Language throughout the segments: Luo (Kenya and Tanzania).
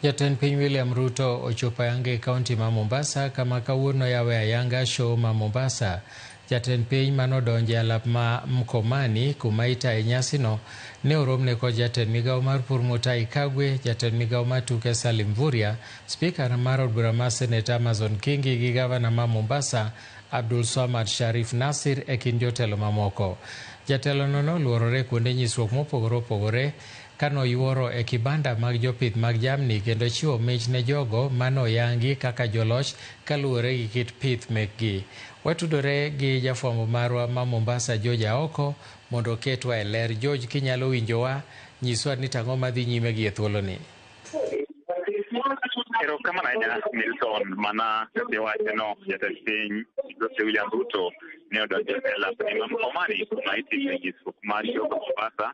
Jatend piny William Ruto ochopo ayanga e kaunti ma Mombasa kama kawuono yawe ayanga show ma Mombasa. Jatend piny manodonje alap ma Mkomani kuma itaye nyasino ne oromne kod jatend migao mar pur Mutahi Kagwe, jatend migao mar tuke Salim Mvurya, spika mar od bura mar Senate Amason Kingi gi gavana ma Mombasa Abdul Swamad Sharif Nassir e kind jotelo mamoko. Jatelono noluorore kuonde nyisruok mopogore opogore kanoyuoro e kibanda mag jopith mag jamni kendo chiwo mich ne jogo manoyangi kaka joloch kaluwore gi kit pith mekgi. Watudore gi jafwambo marwa ma Mombasa George Aoko mondo ketwa e ler. George, kinyalo winjowa, nyiswa ni tang'o madhi nyime gi e thuoloni. Erokamano ahinya Milton, mana wachno jatend piny William Ruto ne odonjo e alapni ma Mkomani kuma itime nyisruok mar show ma Mombasa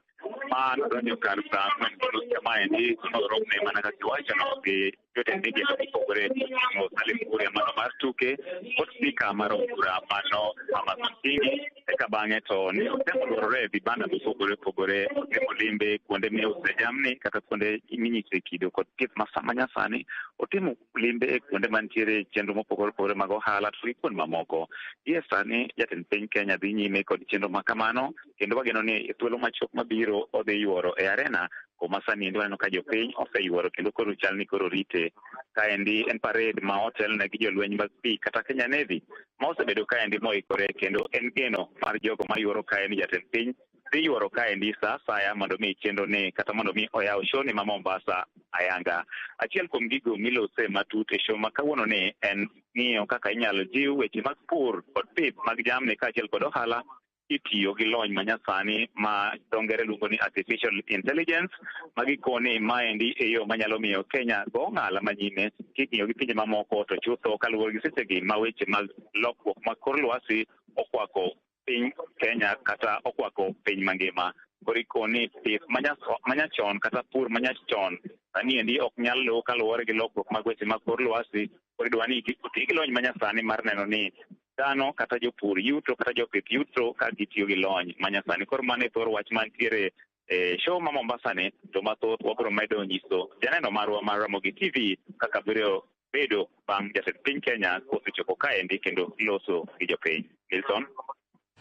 ma nodonjo kar saa 4:30 kamaendi noromne mana kaka iwachono gi jotend migepe mopogore oting'o Salim Mvurya mano mar tuke kod spika mar od bura mano Amason Kingi. Eka bang'e to ne otemo luorore e vibanda mopogore opogore, otemo limbe kuonde miuse jamni kata kuonde minyise kido kod pith manyasani, otimo limbe kuonde mantiere chenro mopogore opogore mag ohala to gi kuonde mamoko. Gie sani jatend piny Kenya dhi nyime kod chenro ma kamano kendo wageno ni thuolo machuok mabiro odhi yuoro e arena kuma sani waneno ka jopiny oseyuoro kendo koro chal ni koro rite. Kaendi en parade ma otelne gi jolweny mag pi kata Kenya Navy ma osebedo kaendi moikore, kendo en geno mar jogo mayuoro kaendi jatend piny dhi yuoro kaendi sa asaya mondo mi chenro ni kata mondo mi oyaw show ni ma Mombasa ayanga. Achiel kuom gigo milose matut e show ma kawuono ni en ng'iyo kaka inyalo jiw weche mag pur kod pith mag jamni kaachiel kod ohala itiyo gi lony manyasani ma dho ngere luongo ni artificial intelligence, magikoni maendi e yo manyalo miyo Kenya go ng'ala manyime king'iyo gi pinje mamoko to chutho kaluwore gi sechegi ma weche mag lokruok mag kor lwasi okwako piny Kenya kata okwako piny mangima. Korikoni pith manyachon kata pur manyachon sani endi ok nyal luw kaluwore gi lokruok mag weche mag kor lwasi. Koridwa ni oti gi lony manyasani mar neno ni dhano kata jopur yuto kata jopith yuto ka gitiyo gi lony manyasani. Koro mano e thor wach mantiere e show ma Mombasa ni, to mathoth wabiro medo nyiso janeno marwa mar Ramogi TV kaka biro bedo bang' jatend piny Kenya kosechopo kaendi kendo loso gi jopiny. Milton.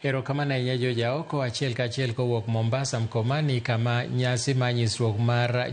Erokamano ahinya George Aoko, achiel kachiel kowuok Mombasa Mkomani kama nyasi mar nyisruok mar